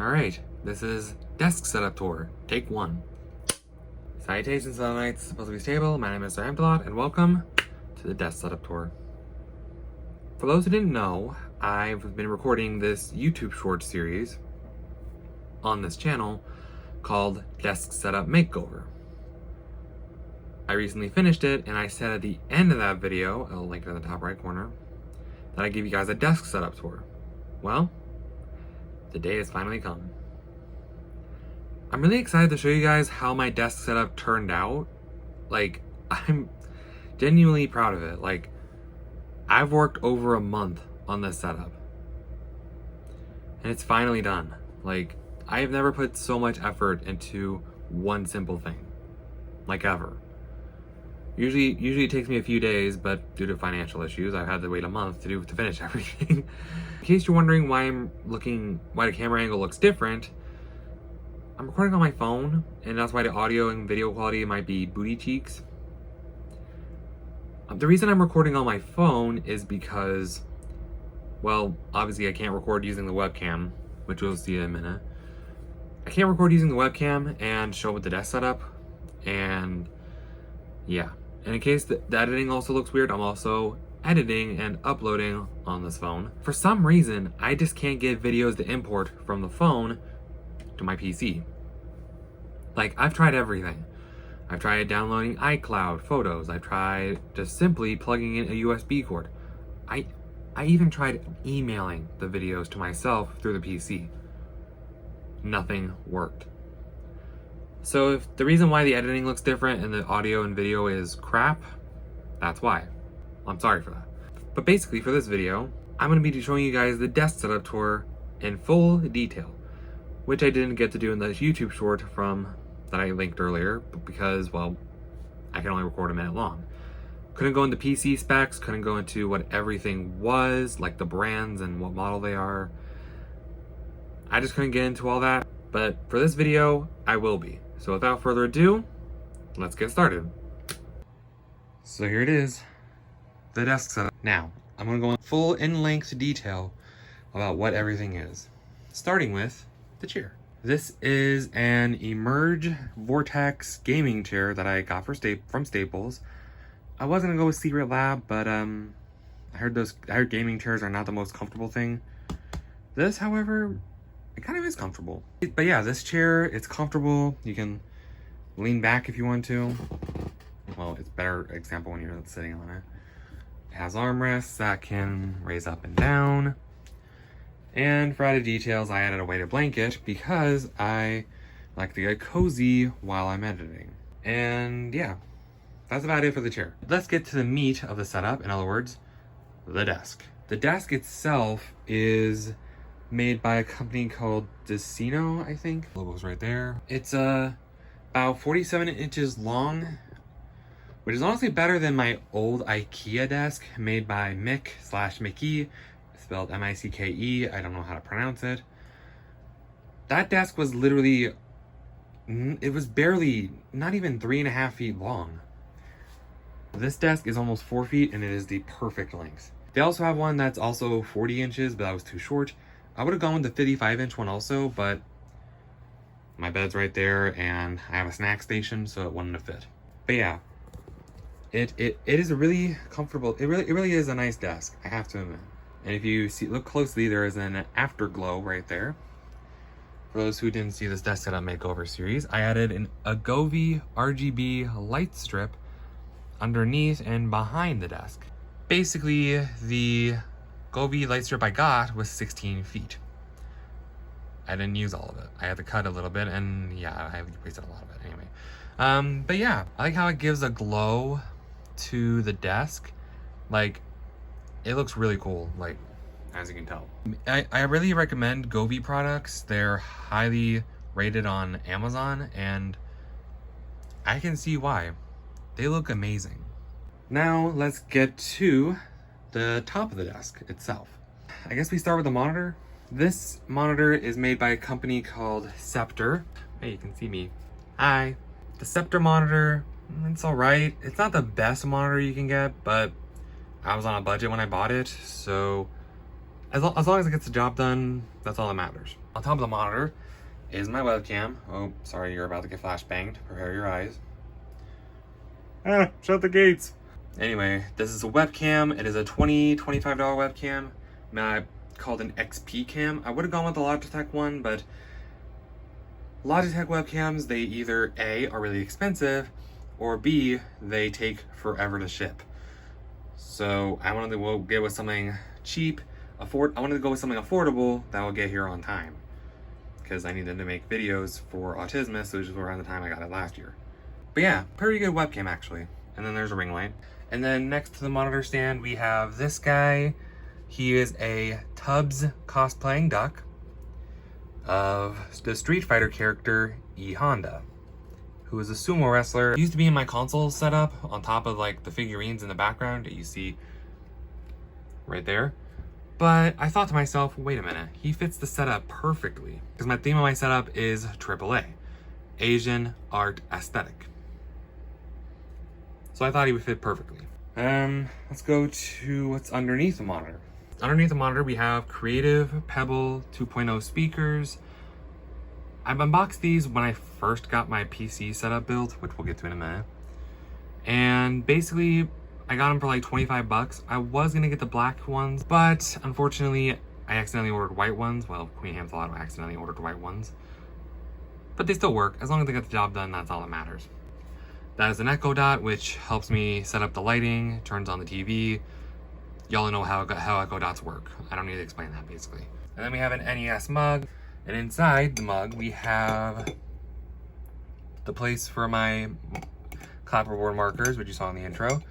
Alright, this is Desk Setup Tour, take 1. Salutations, Knights, supposed to be stable. My name is Sir Amtalot, and welcome to the Desk Setup Tour. For those who didn't know, I've been recording this YouTube short series on this channel called Desk Setup Makeover. I recently finished it, and I said at the end of that video, I'll link it in the top right corner, that I give you guys a desk setup tour. Well, the day has finally come. I'm really excited to show you guys how my desk setup turned out. Like, I'm genuinely proud of it. Like, I've worked over a month on this setup, and it's finally done. Like, I have never put so much effort into one simple thing, like ever. Usually it takes me a few days, but due to financial issues, I've had to wait a month to finish everything. In case you're wondering why the camera angle looks different, I'm recording on my phone, and that's why the audio and video quality might be booty cheeks. The reason I'm recording on my phone is because, well, obviously I can't record using the webcam, which we'll see in a minute. I can't record using the webcam and show with the desk setup, and yeah. And in case the editing also looks weird, I'm also editing and uploading on this phone. For some reason, I just can't get videos to import from the phone to my PC. Like, I've tried everything. I've tried downloading iCloud photos. I've tried just simply plugging in a USB cord. I even tried emailing the videos to myself through the PC. Nothing worked. So if the reason why the editing looks different and the audio and video is crap, that's why. I'm sorry for that. But basically for this video, I'm going to be showing you guys the desk setup tour in full detail, which I didn't get to do in the YouTube short that I linked earlier because, well, I can only record a minute long. Couldn't go into PC specs, couldn't go into what everything was, like the brands and what model they are. I just couldn't get into all that, but for this video, I will be. So without further ado, let's get started. So here it is, the desk setup. Now, I'm gonna go in full in-length detail about what everything is, starting with the chair. This is an Emerge Vortex gaming chair that I got from Staples. I was gonna go with Secret Lab, but I heard gaming chairs are not the most comfortable thing. This, however, it kind of is comfortable. But yeah, this chair, it's comfortable. You can lean back if you want to. Well, it's a better example when you're sitting on it. It has armrests that can raise up and down. And for added details, I added a weighted blanket because I like to get cozy while I'm editing. And yeah, that's about it for the chair. Let's get to the meat of the setup. In other words, the desk. The desk itself is made by a company called Decino, I think. The logo's right there. It's about 47 inches long, which is honestly better than my old IKEA desk made by Mick/Mickey, spelled M-I-C-K-E. I don't know how to pronounce it. That desk was literally, it was barely, not even 3.5 feet long. This desk is almost 4 feet, and it is the perfect length. They also have one that's also 40 inches, but that was too short. I would have gone with the 55-inch one also, but my bed's right there, and I have a snack station, so it wouldn't have fit. But yeah, it is a really comfortable. It really is a nice desk, I have to admit. And if you look closely, there is an Afterglow right there. For those who didn't see this desk setup makeover series, I added a Govee RGB light strip underneath and behind the desk. Basically, the Govee light strip I got was 16 feet. I didn't use all of it. I had to cut a little bit, and yeah, I wasted a lot of it anyway. But yeah, I like how it gives a glow to the desk. Like, it looks really cool, like, as you can tell. I really recommend Govee products. They're highly rated on Amazon, and I can see why. They look amazing. Now, let's get to the top of the desk itself. I guess we start with the monitor. This monitor is made by a company called Scepter. Hey, you can see me. Hi. The Scepter monitor, it's all right. It's not the best monitor you can get, but I was on a budget when I bought it, so as long as it gets the job done, that's all that matters. On top of the monitor is my webcam. Oh, sorry, you're about to get flashbanged. Prepare your eyes. Ah, shut the gates. Anyway, this is a webcam. It is a $25 webcam. I called an XP cam. I would have gone with the Logitech one, but Logitech webcams, they either A, are really expensive, or B, they take forever to ship. So I wanted to go with something cheap, I wanted to go with something affordable that will get here on time, because I needed to make videos for Autismus, which is around the time I got it last year. But yeah, pretty good webcam actually. And then there's a ring light. And then next to the monitor stand, we have this guy. He is a Tubbs cosplaying duck of the Street Fighter character E Honda, who is a sumo wrestler. He used to be in my console setup on top of like the figurines in the background that you see right there. But I thought to myself, wait a minute, he fits the setup perfectly. Because my theme of my setup is AAA, Asian Art Aesthetic. So I thought he would fit perfectly. Let's go to what's underneath the monitor. Underneath the monitor, we have Creative Pebble 2.0 speakers. I've unboxed these when I first got my PC setup built, which we'll get to in a minute. And basically, I got them for like 25 bucks. I was gonna get the black ones, but unfortunately, I accidentally ordered white ones. Well, Queen Ham's-A-Lot accidentally ordered white ones. But they still work. As long as they get the job done, that's all that matters. That is an Echo Dot, which helps me set up the lighting, turns on the TV. Y'all know how Echo Dots work. I don't need to explain that, basically. And then we have an NES mug. And inside the mug, we have the place for my clapperboard markers, which you saw in the intro,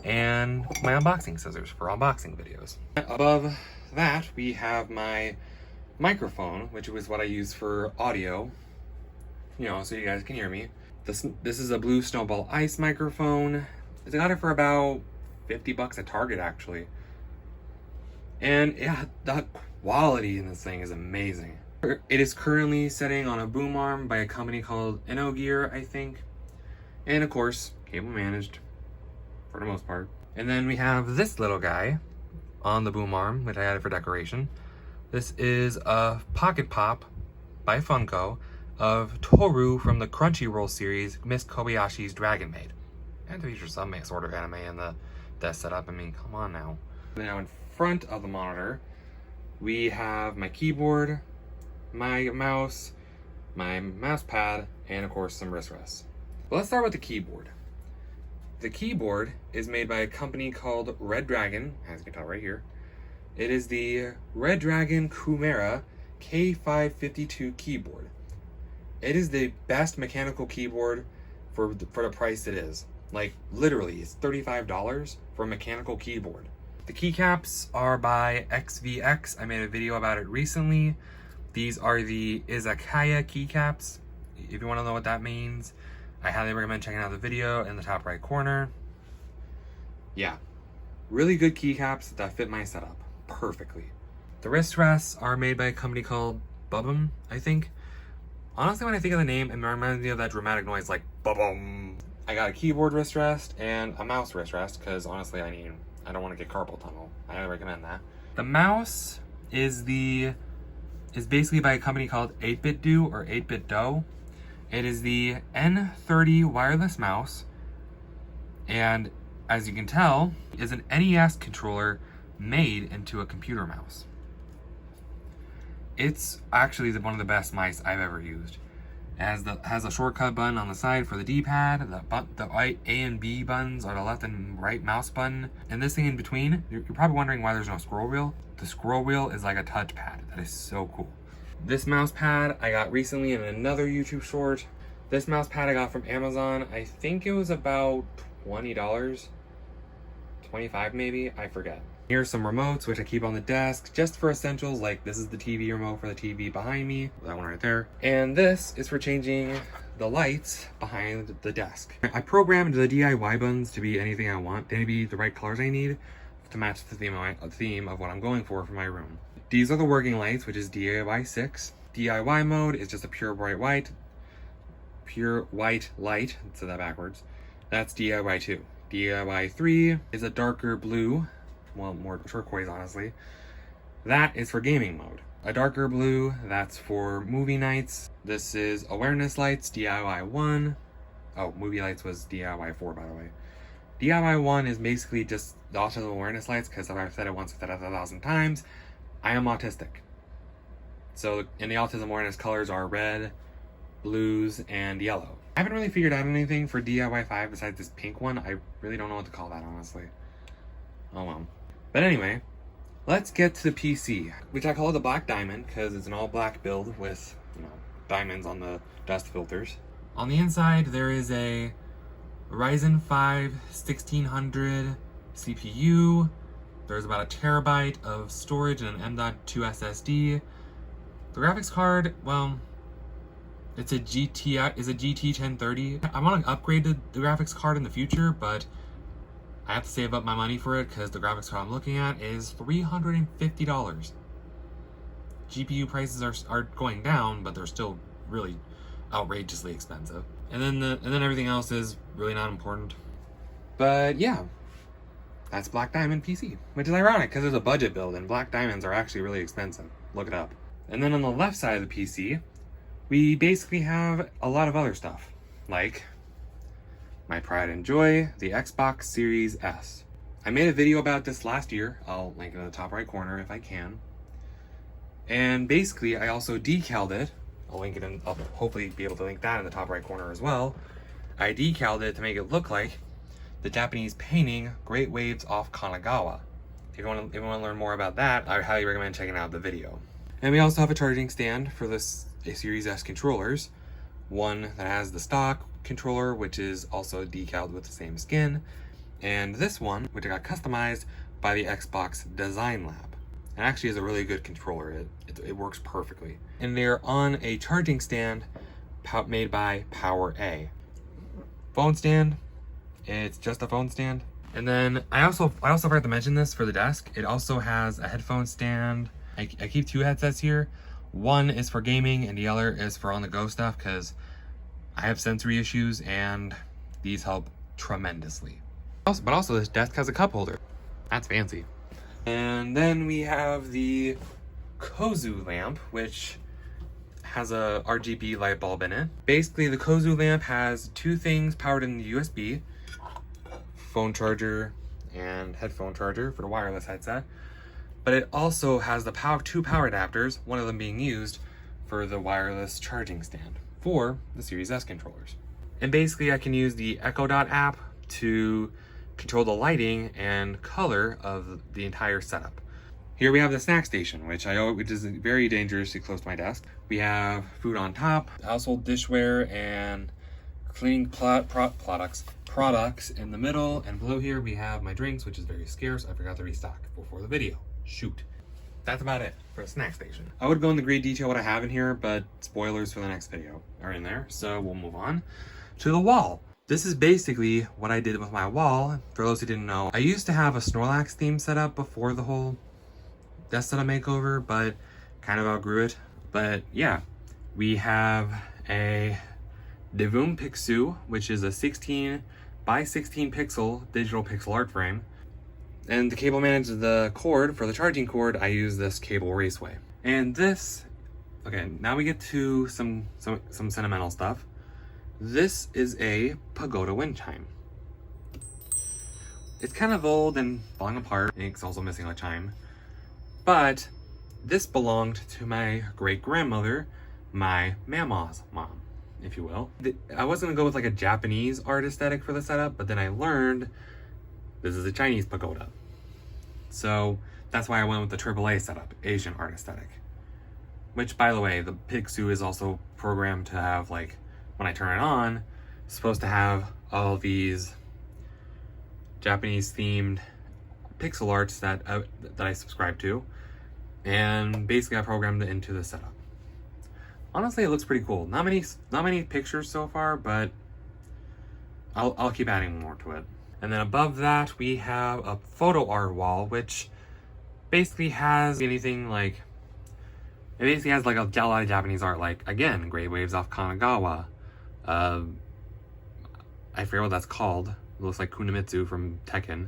and my unboxing scissors for unboxing videos. Above that, we have my microphone, which was what I use for audio, you know, so you guys can hear me. This is a blue Snowball Ice microphone. I got it for about 50 bucks at Target, actually. And yeah, the quality in this thing is amazing. It is currently sitting on a boom arm by a company called InnoGear, I think. And of course, cable managed for the most part. And then we have this little guy on the boom arm, which I added for decoration. This is a Pocket Pop by Funko of Toru from the Crunchyroll series, Miss Kobayashi's Dragon Maid. And to feature some sort of anime in the desk setup. I mean, come on now. Now in front of the monitor, we have my keyboard, my mouse pad, and of course some wrist rests. But let's start with the keyboard. The keyboard is made by a company called Red Dragon, as you can tell right here. It is the Red Dragon Chimera K552 keyboard. It is the best mechanical keyboard for the price it is. Like, literally, it's $35 for a mechanical keyboard. The keycaps are by XVX. I made a video about it recently. These are the Izakaya keycaps. If you want to know what that means, I highly recommend checking out the video in the top right corner. Yeah, really good keycaps that fit my setup perfectly. The wrist rests are made by a company called Bubum, I think. Honestly, when I think of the name, it reminds me of that dramatic noise like ba-bum. I got a keyboard wrist rest and a mouse wrist rest because honestly, I don't want to get carpal tunnel. I highly recommend that. The mouse is basically by a company called 8BitDo or 8BitDo. It is the N30 wireless mouse, and as you can tell, is an NES controller made into a computer mouse. It's actually one of the best mice I've ever used. It has a shortcut button on the side for the D-pad. The A and B buttons are the left and right mouse button. And this thing in between, you're probably wondering why there's no scroll wheel. The scroll wheel is like a touchpad. That is so cool. This mouse pad I got recently in another YouTube short. This mouse pad I got from Amazon. I think it was about $20. 25 maybe, I forget. Here's some remotes, which I keep on the desk just for essentials, like this is the TV remote for the TV behind me, that one right there. And this is for changing the lights behind the desk. I programmed the DIY buttons to be anything I want. They need to be the right colors I need to match the theme of what I'm going for my room. These are the working lights, which is DIY 6. DIY mode is just a pure white light, so that backwards. That's DIY 2. DIY 3 is a darker blue, well, more turquoise, honestly. That is for gaming mode. A darker blue, that's for movie nights. This is awareness lights, DIY 1. Oh, movie lights was DIY 4, by the way. DIY 1 is basically just the autism awareness lights, because I've said it once, I've said it 1,000 times. I am autistic. So, in the autism awareness colors are red, blues, and yellow. I haven't really figured out anything for DIY 5 besides this pink one. I really don't know what to call that, honestly. Oh well. But anyway, let's get to the PC, which I call it the Black Diamond because it's an all black build with, diamonds on the dust filters. On the inside, there is a Ryzen 5 1600 CPU. There's about 1 terabyte of storage and an M.2 SSD. The graphics card, well, it's a GT 1030. I want to upgrade the graphics card in the future, but I have to save up my money for it because the graphics card I'm looking at is $350. GPU prices are going down, but they're still really outrageously expensive. And then everything else is really not important. But yeah, that's Black Diamond PC, which is ironic because it's a budget build and Black Diamonds are actually really expensive. Look it up. And then on the left side of the PC, we basically have a lot of other stuff, like my pride and joy, the Xbox Series S. I made a video about this last year. I'll link it in the top right corner if I can. And basically, I also decaled it. I'll link it in, I'll hopefully be able to link that in the top right corner as well. I decaled it to make it look like the Japanese painting Great Waves off Kanagawa. If you want to learn more about that, I highly recommend checking out the video. And we also have a charging stand for this Series S controllers. One that has the stock controller, which is also decaled with the same skin, and this one, which I got customized by the Xbox Design Lab. It actually is a really good controller. It works perfectly. And they're on a charging stand made by Power A. Phone stand, it's just a phone stand. And then I also forgot to mention this for the desk. It also has a headphone stand. I keep 2 headsets here. One is for gaming and the other is for on-the-go stuff because I have sensory issues and these help tremendously. But also this desk has a cup holder. That's fancy. And then we have the Kozu lamp, which has a RGB light bulb in it. Basically, the Kozu lamp has 2 things powered in the USB. Phone charger and headphone charger for the wireless headset. But it also has the 2 power adapters, one of them being used for the wireless charging stand for the Series S controllers. And basically I can use the Echo Dot app to control the lighting and color of the entire setup. Here we have the snack station, which is very dangerously close to my desk. We have food on top, household dishware, and cleaning products in the middle. And below here we have my drinks, which is very scarce. I forgot to restock before the video. Shoot. That's about it for a snack station. I would go into great detail what I have in here, but spoilers for the next video are in there. So we'll move on to the wall. This is basically what I did with my wall. For those who didn't know, I used to have a Snorlax theme set up before the whole desk setup makeover, but kind of outgrew it. But yeah, we have a Devum Pixu, which is a 16 by 16 pixel digital pixel art frame. And to cable manage the cord, for the charging cord, I use this Cable Raceway. And this, okay, now we get to some sentimental stuff. This is a Pagoda wind chime. It's kind of old and falling apart. It's also missing a chime. But this belonged to my great-grandmother, my mama's mom, if you will. I was gonna go with like a Japanese art aesthetic for the setup, but then I learned this is a Chinese pagoda. So that's why I went with the AAA setup, Asian art aesthetic. Which, by the way, the Pixu is also programmed to have, like, when I turn it on, it's supposed to have all these Japanese themed pixel arts that I subscribe to. And basically I programmed it into the setup. Honestly, it looks pretty cool. Not many pictures so far, but I'll keep adding more to it. And then above that, we have a photo art wall, which basically has anything like, it basically has like a lot of Japanese art, like, again, Great Waves off Kanagawa. I forget what that's called. It looks like Kunimitsu from Tekken.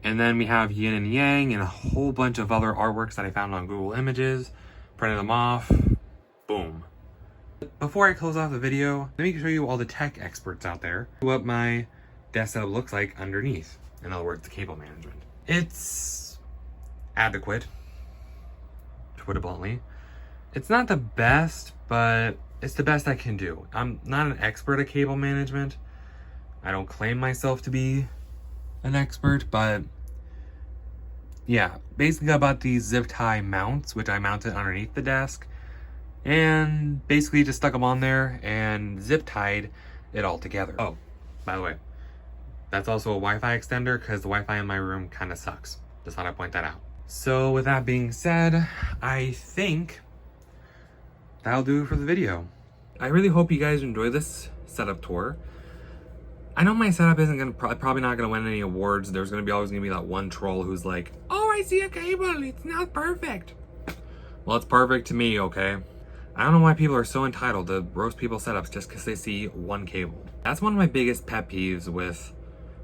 And then we have yin and yang and a whole bunch of other artworks that I found on Google Images. printed them off, boom. Before I close off the video, let me show you all the tech experts out there what my desk setup looks like underneath. In other words, the cable management. It's adequate, to put it bluntly. It's not the best, but it's the best I can do. I'm not an expert at cable management. I don't claim myself to be an expert, but yeah, basically I bought these zip tie mounts, which I mounted underneath the desk, and basically just stuck them on there and zip tied it all together. Oh, by the way, that's also a Wi-Fi extender because the Wi-Fi in my room kind of sucks. Just thought I'd point that out. So with that being said, I think that'll do it for the video. I really hope you guys enjoy this setup tour. I know my setup isn't probably not gonna win any awards. There's always gonna be that one troll who's like, "Oh, I see a cable. It's not perfect." Well, it's perfect to me, okay? I don't know why people are so entitled to roast people's setups just because they see one cable. That's one of my biggest pet peeves with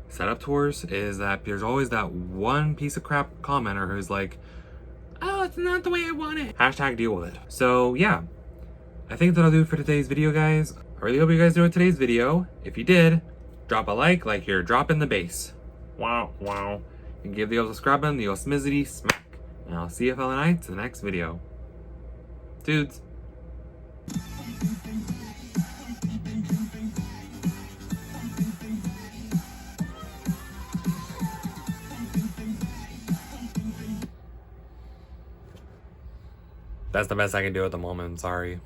setup tours, is that there's always that one piece of crap commenter who's like, "Oh, it's not the way I want it." Hashtag deal with it. So yeah, I think that'll do it for today's video, guys. I really hope you guys enjoyed today's video. If you did, drop a like you're dropping the bass. Wow, wow. And give the old subscribe button the old smizzity smack. And I'll see you fellow knights in the next video. Dudes. That's the best I can do at the moment, sorry.